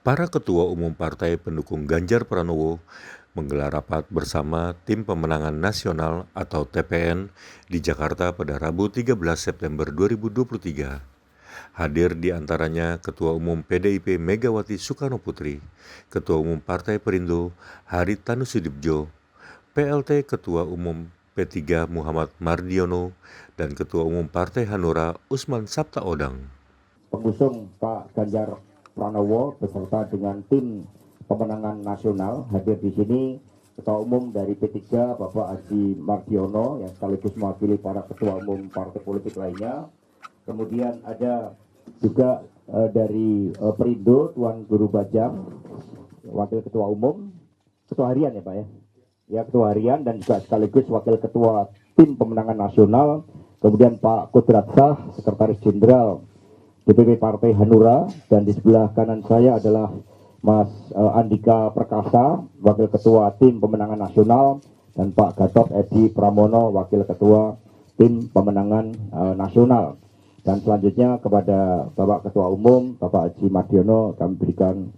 Para ketua umum partai pendukung Ganjar Pranowo menggelar rapat bersama Tim Pemenangan Nasional atau TPN di Jakarta pada Rabu 13 September 2023. Hadir di antaranya Ketua Umum PDIP Megawati Soekarnoputri, Ketua Umum Partai Perindo Haritanu Sudibjo, PLT Ketua Umum P3 Muhammad Mardiono, dan Ketua Umum Partai Hanura Usman Sabtaodang. Pengusung Pak Ganjar Pranowo beserta dengan tim pemenangan nasional hadir di sini Ketua Umum dari P3 Bapak Haji Mardiono yang sekaligus mewakili para ketua umum partai politik lainnya. Kemudian ada juga dari Perindo Tuan Guru Bajang, Wakil Ketua Umum, Ketua Harian ya Pak ya. Ya Ketua Harian dan juga sekaligus Wakil Ketua Tim Pemenangan Nasional. Kemudian Pak Kudrat Shah, Sekretaris Jenderal DPP Partai Hanura, dan di sebelah kanan saya adalah Mas Andika Perkasa, Wakil Ketua Tim Pemenangan Nasional, dan Pak Gatot Edi Pramono, Wakil Ketua Tim Pemenangan Nasional. Dan selanjutnya kepada Bapak Ketua Umum, Bapak Haji Mardiono, kami berikan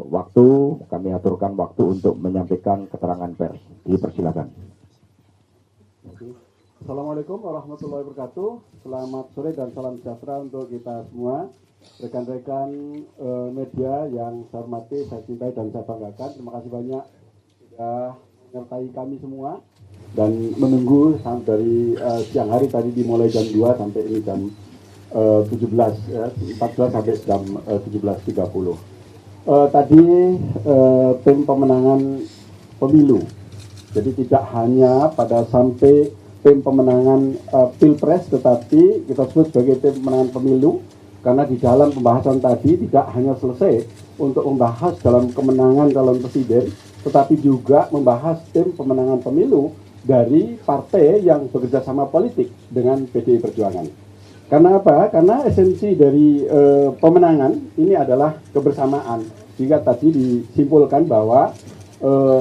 waktu, kami aturkan waktu untuk menyampaikan keterangan pers. Dipersilakan. Assalamualaikum warahmatullahi wabarakatuh. Selamat sore dan salam sejahtera untuk kita semua. Rekan-rekan media yang saya hormati, saya cintai dan saya banggakan. Terima kasih banyak sudah menyertai kami semua dan menunggu dari siang hari tadi dimulai jam 2 sampai ini jam 14 sampai jam 17.30. Tadi tim pemenangan pemilu. Jadi tidak hanya pada sampai tim pemenangan pilpres, tetapi kita sebut sebagai tim pemenangan pemilu karena di dalam pembahasan tadi tidak hanya selesai untuk membahas dalam kemenangan calon presiden, tetapi juga membahas tim pemenangan pemilu dari partai yang bekerja sama politik dengan PDI Perjuangan. Karena apa? Karena esensi dari pemenangan ini adalah kebersamaan. Jika tadi disimpulkan bahwa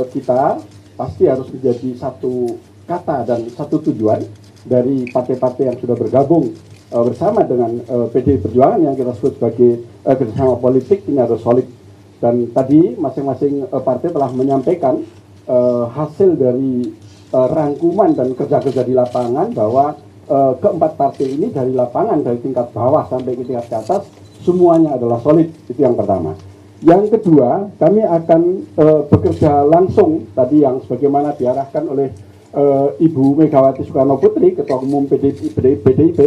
kita pasti harus menjadi satu kata dan satu tujuan dari partai-partai yang sudah bergabung bersama dengan PDI Perjuangan yang kita sebut sebagai kerjasama politik ini harus solid. Dan tadi masing-masing partai telah menyampaikan hasil dari rangkuman dan kerja-kerja di lapangan bahwa keempat partai ini dari lapangan, dari tingkat bawah sampai ke tingkat ke atas, semuanya adalah solid. Itu yang pertama. Yang kedua, kami akan bekerja langsung tadi yang sebagaimana diarahkan oleh Ibu Megawati Soekarnoputri, Ketua Umum PDIP,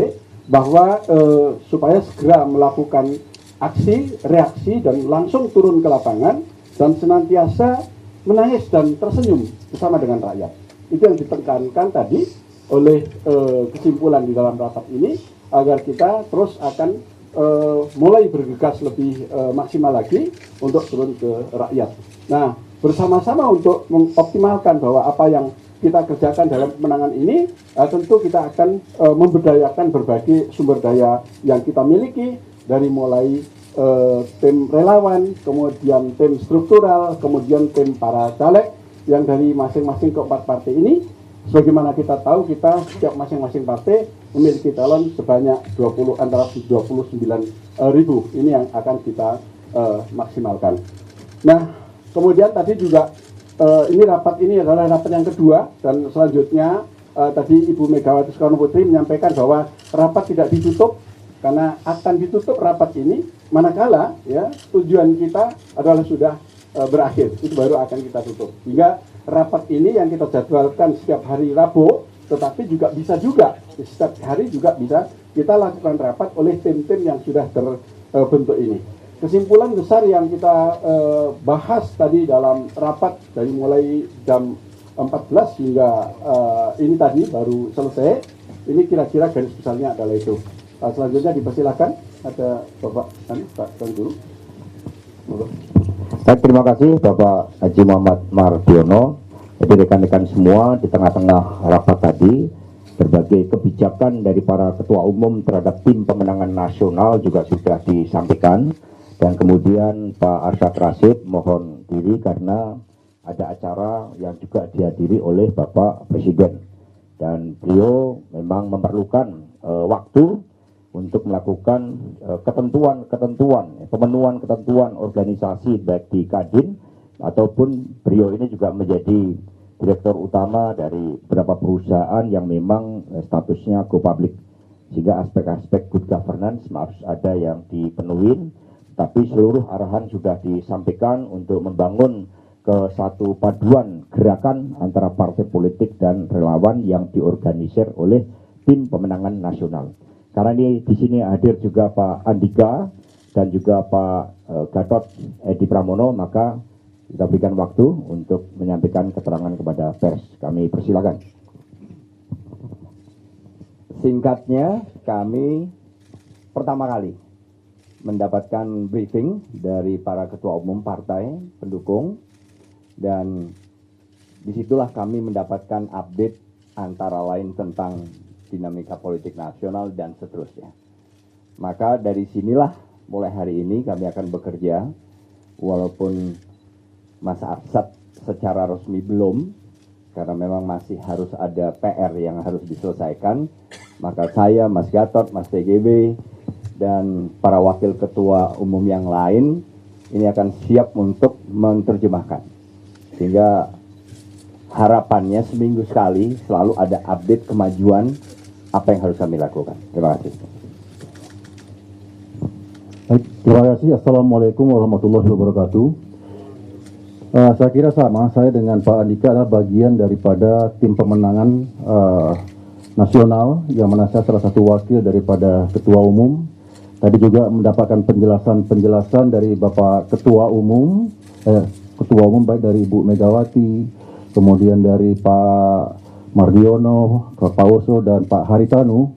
bahwa supaya segera melakukan aksi, reaksi, dan langsung turun ke lapangan, dan senantiasa menangis dan tersenyum bersama dengan rakyat. Itu yang ditekankan tadi oleh kesimpulan di dalam rapat ini, agar kita terus akan mulai bergegas lebih maksimal lagi untuk turun ke rakyat. Nah, bersama-sama untuk mengoptimalkan bahwa apa yang kita kerjakan dalam kemenangan ini, tentu kita akan memberdayakan berbagai sumber daya yang kita miliki, dari mulai tim relawan, kemudian tim struktural, kemudian tim para caleg yang dari masing-masing keempat partai ini. Sebagaimana kita tahu, kita setiap masing-masing partai memiliki calon sebanyak antara 29.000. Ini yang akan kita maksimalkan. Nah, kemudian tadi juga ini rapat ini adalah rapat yang kedua, dan selanjutnya tadi Ibu Megawati Soekarnoputri menyampaikan bahwa rapat tidak ditutup, karena akan ditutup rapat ini manakala ya tujuan kita adalah sudah berakhir, itu baru akan kita tutup. Hingga rapat ini yang kita jadwalkan setiap hari Rabu, tetapi juga bisa juga setiap hari juga bisa kita lakukan rapat oleh tim-tim yang sudah terbentuk ini. Kesimpulan besar yang kita bahas tadi dalam rapat dari mulai jam 14 hingga ini tadi baru selesai, ini kira-kira garis besarnya adalah itu. Selanjutnya dipersilakan ada Bapak Tuan Guru. Baik, terima kasih Bapak Haji Muhammad Mardiono. Jadi rekan-rekan semua, di tengah-tengah rapat tadi berbagai kebijakan dari para ketua umum terhadap tim pemenangan nasional juga sudah disampaikan. Dan kemudian Pak Arsyad Rashid mohon diri karena ada acara yang juga dihadiri oleh Bapak Presiden. Dan beliau memang memerlukan waktu untuk melakukan pemenuhan ketentuan organisasi baik di Kadin ataupun beliau ini juga menjadi direktur utama dari beberapa perusahaan yang memang statusnya go public, sehingga aspek-aspek good governance harus ada yang dipenuhi, tapi seluruh arahan sudah disampaikan untuk membangun ke satu paduan gerakan antara partai politik dan relawan yang diorganisir oleh tim pemenangan nasional. Karena ini di sini hadir juga Pak Andika dan juga Pak Gatot Edi Pramono, maka kita berikan waktu untuk menyampaikan keterangan kepada pers. Kami persilakan. Singkatnya, kami pertama kali mendapatkan briefing dari para ketua umum partai pendukung, dan disitulah kami mendapatkan update antara lain tentang dinamika politik nasional dan seterusnya. Maka dari sinilah mulai hari ini kami akan bekerja, walaupun Mas Arsad secara resmi belum, karena memang masih harus ada PR yang harus diselesaikan. Maka saya, Mas Gatot, Mas TGB, dan para wakil ketua umum yang lain ini akan siap untuk menerjemahkan. Sehingga harapannya seminggu sekali selalu ada update kemajuan apa yang harus kami lakukan. Terima kasih. Baik, terima kasih. Assalamualaikum warahmatullahi wabarakatuh. Saya kira sama, saya dengan Pak Andika adalah bagian daripada tim pemenangan nasional, yang mana saya salah satu wakil daripada ketua umum. Tadi juga mendapatkan penjelasan dari Bapak Ketua Umum baik dari Ibu Megawati, kemudian dari Pak Mardiono, Pak Oso, dan Pak Haritanu,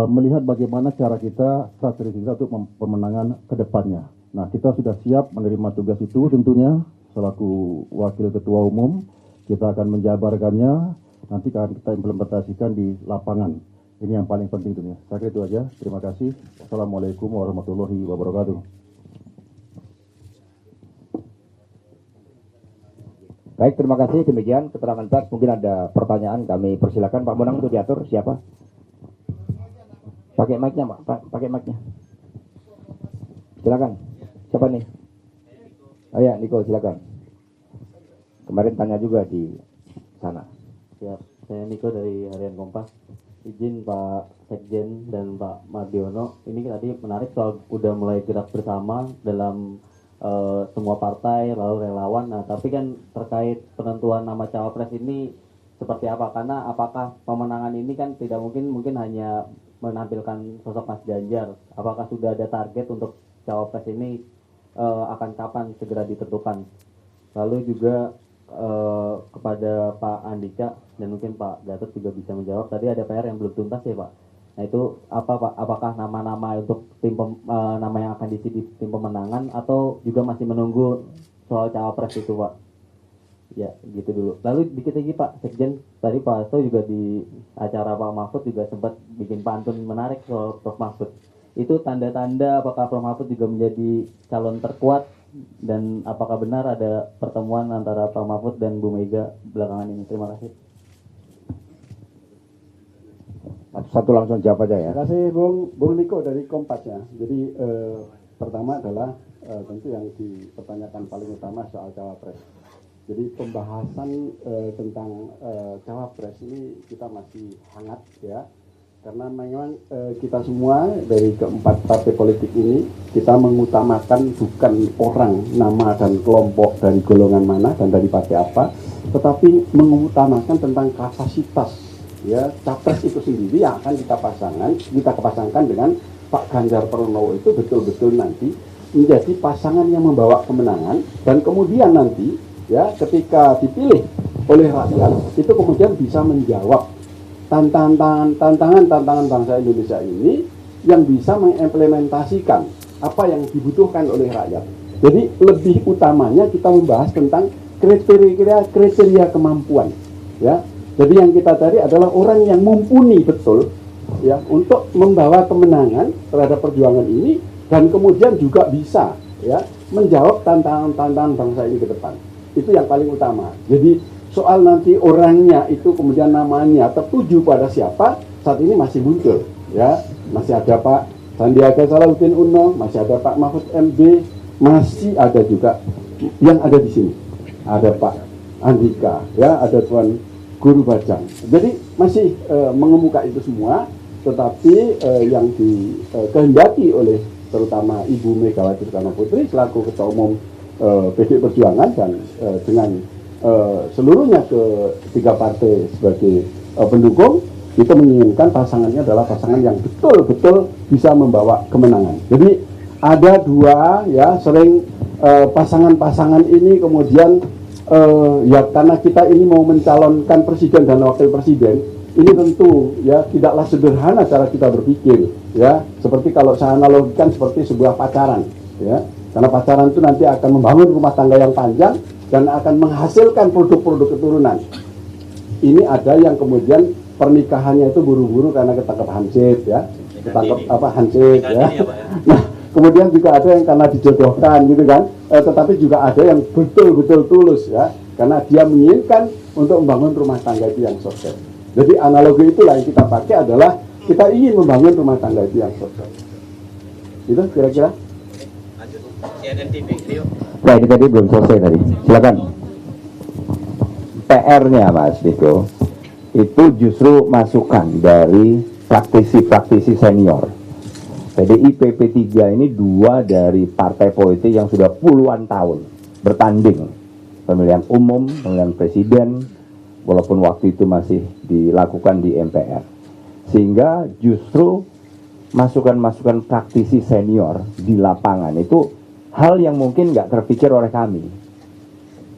melihat bagaimana cara kita, strategi kita untuk pemenangan ke depannya. Nah, kita sudah siap menerima tugas itu tentunya, selaku Wakil Ketua Umum, kita akan menjabarkannya, nanti akan kita implementasikan di lapangan. Ini yang paling penting tentunya. Saya kira itu aja, terima kasih. Assalamualaikum warahmatullahi wabarakatuh. Baik, terima kasih. Demikian keterangan pers. Mungkin ada pertanyaan, kami persilakan. Pak Monang untuk diatur siapa? Pakai mic-nya, Pak. Pakai mic-nya. Silakan. Siapa nih? Oh ya, Niko, silakan. Kemarin tanya juga di sana. Siap, saya Niko dari Harian Kompas. Izin Pak Sekjen dan Pak Mardiono, ini tadi menarik soal udah mulai gerak bersama dalam semua partai lalu relawan. Nah, tapi kan terkait penentuan nama cawapres ini seperti apa? Karena apakah pemenangan ini kan tidak mungkin hanya menampilkan sosok Mas Ganjar. Apakah sudah ada target untuk cawapres ini akan kapan segera ditentukan? Lalu juga kepada Pak Andika dan mungkin Pak Gatot juga bisa menjawab. Tadi ada PR yang belum tuntas ya Pak. Nah itu apa Pak? Apakah nama-nama untuk nama yang akan diisi di tim pemenangan atau juga masih menunggu soal cawapres itu Pak? Ya gitu dulu. Lalu dikit lagi Pak Sekjen, tadi Pak Hasto juga di acara Pak Mahfud juga sempat bikin pantun menarik soal Prof Mahfud. Itu tanda-tanda apakah Prof Mahfud juga menjadi calon terkuat, dan apakah benar ada pertemuan antara Pak Mahfud dan Bu Mega belakangan ini? Terima kasih. Satu langsung jawab aja ya. Terima kasih Bung Niko dari Kompas ya. Jadi pertama adalah tentu yang dipertanyakan paling utama soal cawapres. Jadi pembahasan tentang cawapres ini kita masih hangat ya, karena memang kita semua dari keempat partai politik ini kita mengutamakan bukan orang, nama dan kelompok dari golongan mana dan dari partai apa, tetapi mengutamakan tentang kapasitas ya capres itu sendiri yang akan kita pasangkan dengan Pak Ganjar Pranowo itu betul-betul nanti menjadi pasangan yang membawa kemenangan, dan kemudian nanti ya ketika dipilih oleh rakyat itu kemudian bisa menjawab tantangan bangsa Indonesia ini, yang bisa mengimplementasikan apa yang dibutuhkan oleh rakyat. Jadi lebih utamanya kita membahas tentang kriteria kemampuan ya. Jadi yang kita cari adalah orang yang mumpuni betul ya untuk membawa kemenangan terhadap perjuangan ini, dan kemudian juga bisa ya menjawab tantangan bangsa ini ke depan. Itu yang paling utama. Jadi soal nanti orangnya itu kemudian namanya tertuju pada siapa, saat ini masih muncul ya, masih ada Pak Sandiaga Salahuddin Uno, masih ada Pak Mahfud MD, masih ada juga yang ada di sini. Ada Pak Andika, ya, ada Tuan Guru Bajang. Jadi masih mengemuka itu semua, tetapi yang dikehendaki oleh terutama Ibu Megawati Soekarno Putri selaku Ketua Umum PDI Perjuangan dan dengan seluruhnya ketiga partai sebagai pendukung, itu menginginkan pasangannya adalah pasangan yang betul-betul bisa membawa kemenangan. Jadi ada dua, ya, sering pasangan-pasangan ini kemudian ya karena kita ini mau mencalonkan presiden dan wakil presiden, ini tentu ya tidaklah sederhana cara kita berpikir, ya, seperti kalau saya analogikan seperti sebuah pacaran, ya, karena pacaran itu nanti akan membangun rumah tangga yang panjang dan akan menghasilkan produk-produk keturunan. Ini ada yang kemudian pernikahannya itu buru-buru karena ketangkep hansip, ya, ketangkep hansip, ya. Nah, kemudian juga ada yang karena dijodohkan gitu kan, tetapi juga ada yang betul-betul tulus, ya, karena dia menginginkan untuk membangun rumah tangga itu yang sukses. Jadi analogi itulah yang kita pakai adalah kita ingin membangun rumah tangga itu yang sukses. Itu kira-kira. Nah, ini tadi belum selesai tadi. Silakan. PR-nya Mas Niko itu justru masukan dari praktisi-praktisi senior. PDIP P3 ini dua dari partai politik yang sudah puluhan tahun bertanding pemilihan umum, pemilihan presiden, walaupun waktu itu masih dilakukan di MPR. Sehingga justru masukan-masukan praktisi senior di lapangan itu hal yang mungkin nggak terpikir oleh kami.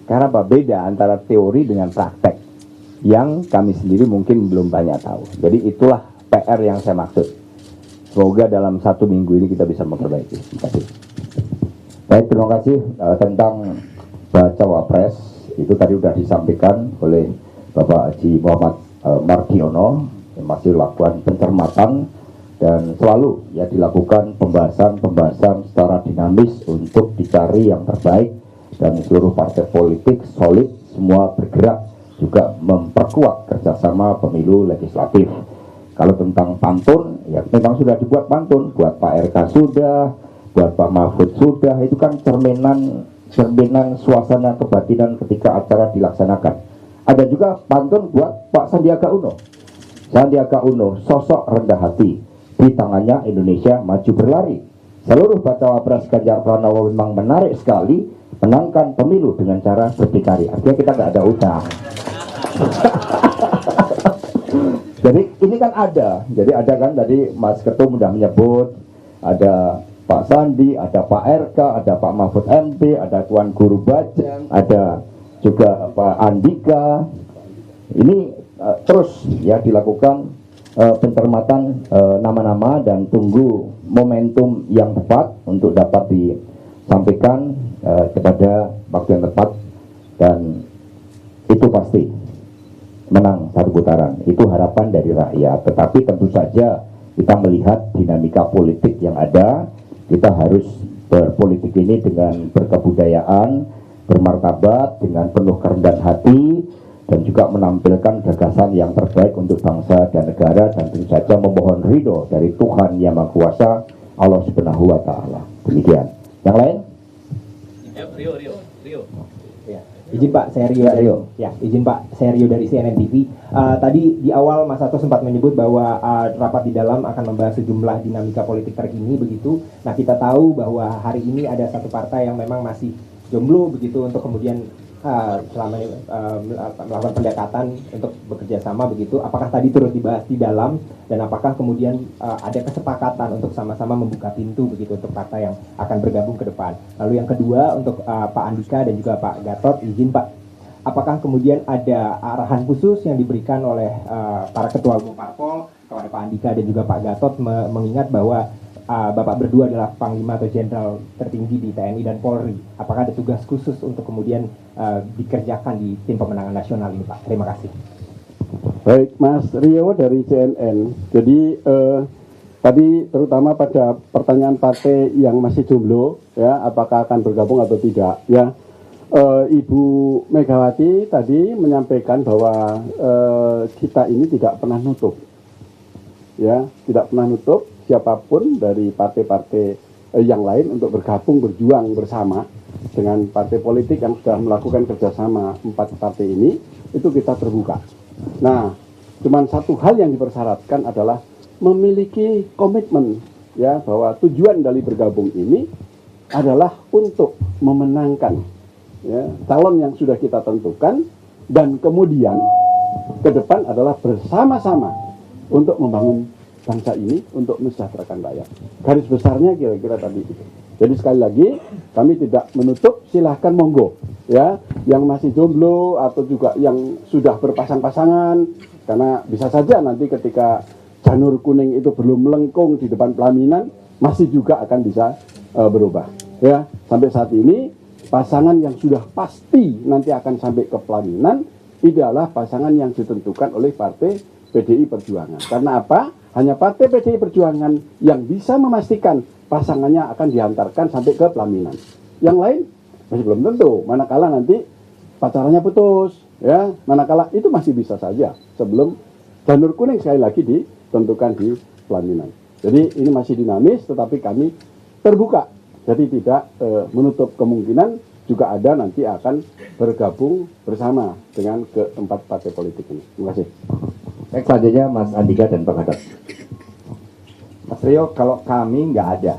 Karena apa? Beda antara teori dengan praktek yang kami sendiri mungkin belum banyak tahu. Jadi itulah PR yang saya maksud. Semoga dalam 1 minggu ini kita bisa memperbaiki. Terima kasih. Baik, terima kasih. Tentang baca wapres itu tadi sudah disampaikan oleh Bapak Haji Muhammad Mardiono, yang masih lakukan pencermatan dan selalu ya dilakukan pembahasan secara dinamis untuk dicari yang terbaik, dan seluruh partai politik solid semua bergerak juga memperkuat kerjasama pemilu legislatif. Kalau tentang pantun, ya memang sudah dibuat pantun, buat Pak RK sudah, buat Pak Mahfud sudah, itu kan cerminan suasana kebatinan ketika acara dilaksanakan. Ada juga pantun buat Pak Sandiaga Uno. Sandiaga Uno, sosok rendah hati, di tangannya Indonesia maju berlari. Seluruh bacawa pres Ganjar Pranowo memang menarik sekali, menangkan pemilu dengan cara berdikari. Artinya kita nggak ada utang. Jadi ini kan ada, jadi ada kan tadi Mas Ketum sudah menyebut, ada Pak Sandi, ada Pak RK, ada Pak Mahfud MD, ada Tuan Guru Bajang, ada juga Pak Andika. Ini terus ya dilakukan pencermatan nama-nama dan tunggu momentum yang tepat untuk dapat disampaikan kepada waktu yang tepat, dan itu pasti menang 1 putaran. Itu harapan dari rakyat. Tetapi tentu saja kita melihat dinamika politik yang ada, kita harus berpolitik ini dengan berkebudayaan, bermartabat, dengan penuh kerendahan hati, dan juga menampilkan gagasan yang terbaik untuk bangsa dan negara, dan tentu saja memohon ridho dari Tuhan Yang Maha Kuasa, Allah Subhanahu wa Ta'ala. Demikian. Yang lain? Rio. Ya. Izin Pak, saya Rio. Izin Pak, saya Rio dari CNN TV. Tadi di awal Mas Hasto sempat menyebut bahwa rapat di dalam akan membahas sejumlah dinamika politik terkini begitu. Nah, kita tahu bahwa hari ini ada satu partai yang memang masih jomblo begitu untuk kemudian selama ini melakukan pendekatan untuk bekerja sama begitu. Apakah tadi turut dibahas di dalam, dan apakah kemudian ada kesepakatan untuk sama-sama membuka pintu begitu untuk partai yang akan bergabung ke depan. Lalu yang kedua untuk Pak Andika dan juga Pak Gatot, izin Pak, apakah kemudian ada arahan khusus yang diberikan oleh para ketua umum parpol kepada Pak Andika dan juga Pak Gatot, mengingat bahwa Bapak berdua adalah Panglima atau Jenderal tertinggi di TNI dan Polri. Apakah ada tugas khusus untuk kemudian dikerjakan di tim pemenangan nasional ini, Pak? Terima kasih. Baik, Mas Rio dari CNN. Jadi tadi terutama pada pertanyaan partai yang masih jomblo, ya, apakah akan bergabung atau tidak? Ya, Ibu Megawati tadi menyampaikan bahwa kita ini tidak pernah nutup. ya, tidak pernah nutup siapapun dari partai-partai yang lain untuk bergabung berjuang bersama dengan partai politik yang sudah melakukan kerjasama 4 partai ini, itu kita terbuka. Nah, cuman satu hal yang dipersyaratkan adalah memiliki komitmen, ya, bahwa tujuan dari bergabung ini adalah untuk memenangkan, ya, calon yang sudah kita tentukan, dan kemudian ke depan adalah bersama-sama untuk membangun bangsa ini, untuk mensejahterakan rakyat. Garis besarnya kira-kira tadi itu. Jadi sekali lagi kami tidak menutup, silahkan monggo, ya, yang masih jomblo atau juga yang sudah berpasang-pasangan, karena bisa saja nanti ketika janur kuning itu belum melengkung di depan pelaminan masih juga akan bisa berubah, ya. Sampai saat ini pasangan yang sudah pasti nanti akan sampai ke pelaminan itu adalah pasangan yang ditentukan oleh partai PDI Perjuangan. Karena apa? Hanya partai PDI Perjuangan yang bisa memastikan pasangannya akan diantarkan sampai ke pelaminan. Yang lain masih belum tentu. Manakala nanti pacarannya putus, ya, manakala itu masih bisa saja sebelum janur kuning sekali lagi ditentukan di pelaminan. Jadi ini masih dinamis, tetapi kami terbuka. Jadi tidak menutup kemungkinan juga ada nanti akan bergabung bersama dengan keempat partai politik ini. Terima kasih. Baik, selanjutnya Mas Andika dan Pak Gatot. Mas Rio, kalau kami nggak ada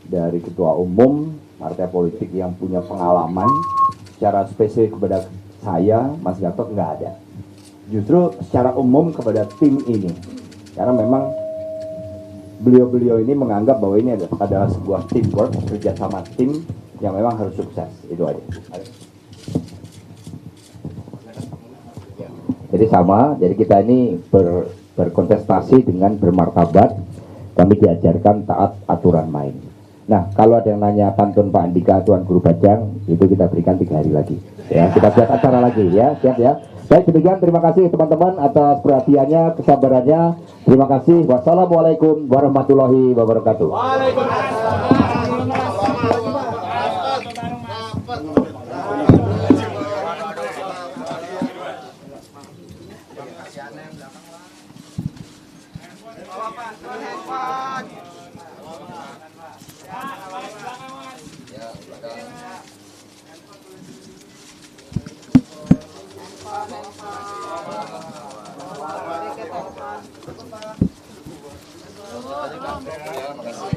dari ketua umum partai politik yang punya pengalaman secara spesifik kepada saya, Mas Gatot, nggak ada. Justru secara umum kepada tim ini, karena memang beliau-beliau ini menganggap bahwa ini adalah sebuah teamwork, kerjasama tim yang memang harus sukses. Itu aja. Jadi sama, jadi kita ini berkontestasi dengan bermartabat, kami diajarkan taat aturan main. Nah, kalau ada yang nanya pantun Pak Andika, Tuan Guru Bajang, itu kita berikan 3 hari lagi. Ya, kita buat acara lagi, ya, siap ya. Baik, demikian, terima kasih teman-teman atas perhatiannya, kesabarannya. Terima kasih. Wassalamualaikum warahmatullahi wabarakatuh. Terima kasih.